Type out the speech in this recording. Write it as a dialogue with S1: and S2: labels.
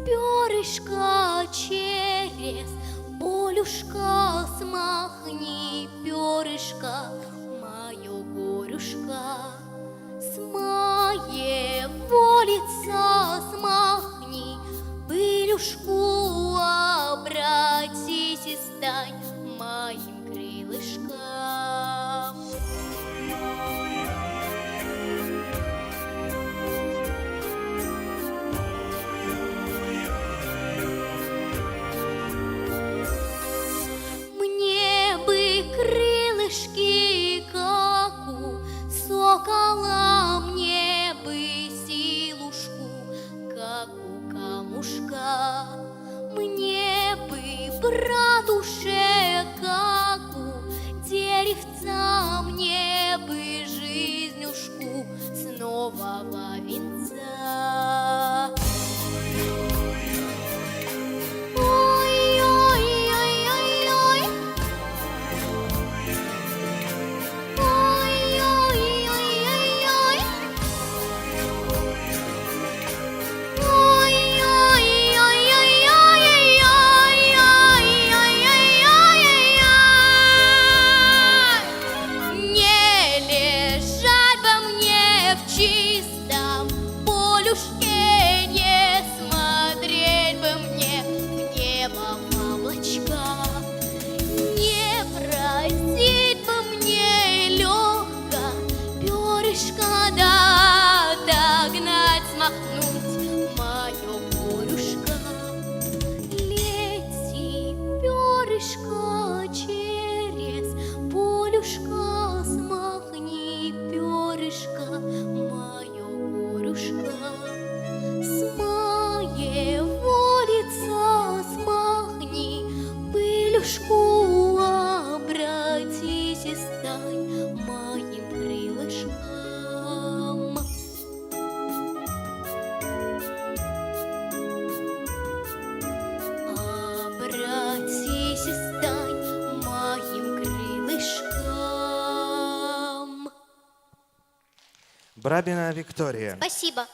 S1: перышко через полюшка смахни, перышко мое горюшка, с моего лица смахни, пылюшку обратись и стань моим крылышком. Мне бы крылышки, как у сокола, мне бы силушку, как у камушка, мне бы братуше, как у деревца, мне бы жизнюшку с нового венца. Чистом полюшке не смотреть бы мне в небо в облачка, не просить бы мне легко перышко, да догнать, смахнуть мое горюшко. Лети, перышко, через полюшка, смахни, перышко мое горюшка, с моего лица смахни, пылюшку обратись и стань моим крылышком. Обратись и стань моим крылышком.
S2: Брабина Виктория.
S1: Спасибо.